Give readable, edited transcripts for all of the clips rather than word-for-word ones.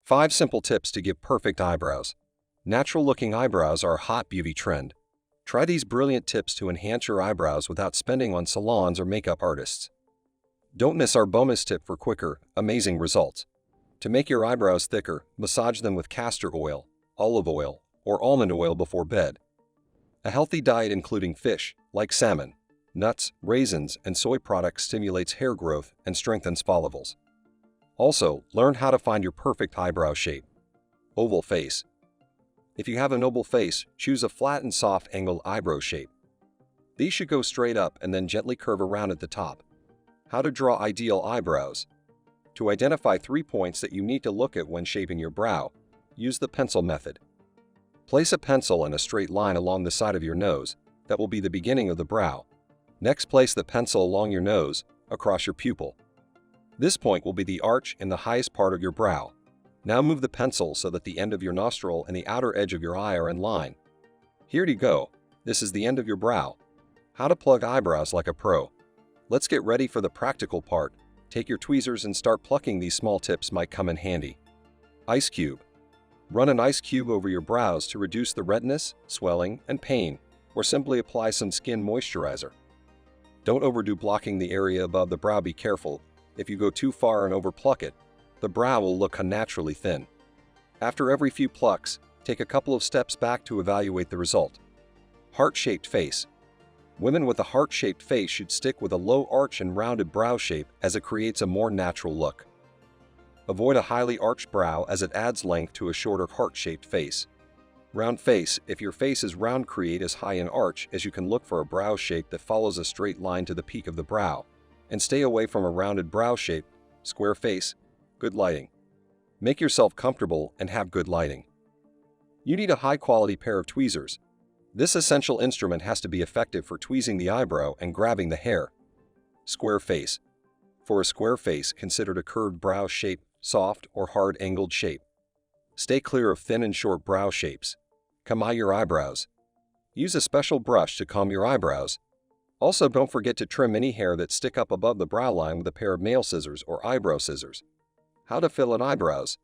5 simple tips to get perfect eyebrows. Natural-looking eyebrows are a hot beauty trend. Try these brilliant tips to enhance your eyebrows without spending on salons or makeup artists. Don't miss our bonus tip for quicker, amazing results. To make your eyebrows thicker, massage them with castor oil, olive oil, or almond oil before bed. A healthy diet including fish, like salmon, nuts, raisins, and soy products stimulates hair growth and strengthens follicles. Also, learn how to find your perfect eyebrow shape. Oval face. If you have an oval face, choose a flat and soft angled eyebrow shape. These should go straight up and then gently curve around at the top. How to draw ideal eyebrows. To identify 3 points that you need to look at when shaping your brow, use the pencil method. Place a pencil in a straight line along the side of your nose. That will be the beginning of the brow. Next, place the pencil along your nose, across your pupil. This point will be the arch in the highest part of your brow. Now move the pencil so that the end of your nostril and the outer edge of your eye are in line. Here you go. This is the end of your brow. How to plug eyebrows like a pro. Let's get ready for the practical part. Take your tweezers and start plucking. These small tips might come in handy. Ice cube. Run an ice cube over your brows to reduce the redness, swelling, and pain, or simply apply some skin moisturizer. Don't overdo blocking the area above the brow. Be careful. If you go too far and overpluck it, the brow will look unnaturally thin. After every few plucks, take a couple of steps back to evaluate the result. Heart-shaped face. Women with a heart-shaped face should stick with a low arch and rounded brow shape as it creates a more natural look. Avoid a highly arched brow as it adds length to a shorter heart-shaped face. Round face. If your face is round, create as high an arch as you can. Look for a brow shape that follows a straight line to the peak of the brow, and stay away from a rounded brow shape. Square face. Good lighting. Make yourself comfortable and have good lighting. You need a high-quality pair of tweezers. This essential instrument has to be effective for tweezing the eyebrow and grabbing the hair. Square face. For a square face, consider a curved brow shape, soft or hard angled shape. Stay clear of thin and short brow shapes. Comb your eyebrows. Use a special brush to comb your eyebrows. Also, don't forget to trim any hair that stick up above the brow line with a pair of nail scissors or eyebrow scissors. How to fill in eyebrows.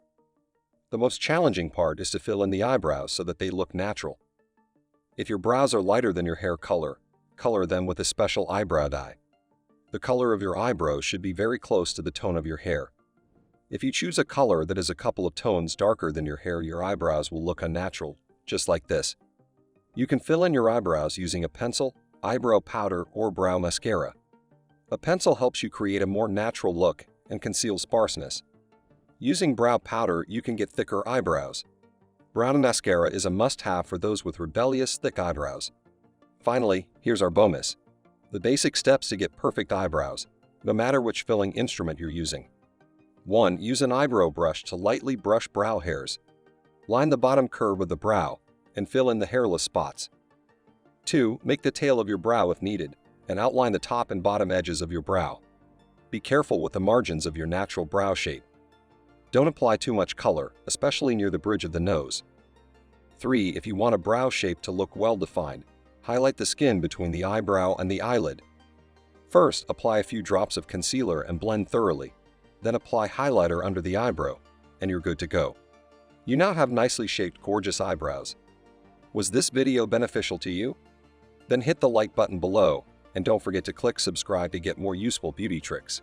The most challenging part is to fill in the eyebrows so that they look natural. If your brows are lighter than your hair color, color them with a special eyebrow dye. The color of your eyebrows should be very close to the tone of your hair. If you choose a color that is a couple of tones darker than your hair, your eyebrows will look unnatural, just like this. You can fill in your eyebrows using a pencil, eyebrow powder, or brow mascara. A pencil helps you create a more natural look and conceal sparseness. Using brow powder, you can get thicker eyebrows. Brow mascara is a must-have for those with rebellious, thick eyebrows. Finally, here's our bonus. The basic steps to get perfect eyebrows, no matter which filling instrument you're using. 1. Use an eyebrow brush to lightly brush brow hairs. Line the bottom curve of the brow and fill in the hairless spots. 2. Make the tail of your brow if needed, and outline the top and bottom edges of your brow. Be careful with the margins of your natural brow shape. Don't apply too much color, especially near the bridge of the nose. 3. If you want a brow shape to look well-defined, highlight the skin between the eyebrow and the eyelid. First, apply a few drops of concealer and blend thoroughly. Then apply highlighter under the eyebrow, and you're good to go. You now have nicely shaped, gorgeous eyebrows. Was this video beneficial to you? Then hit the like button below, and don't forget to click subscribe to get more useful beauty tricks.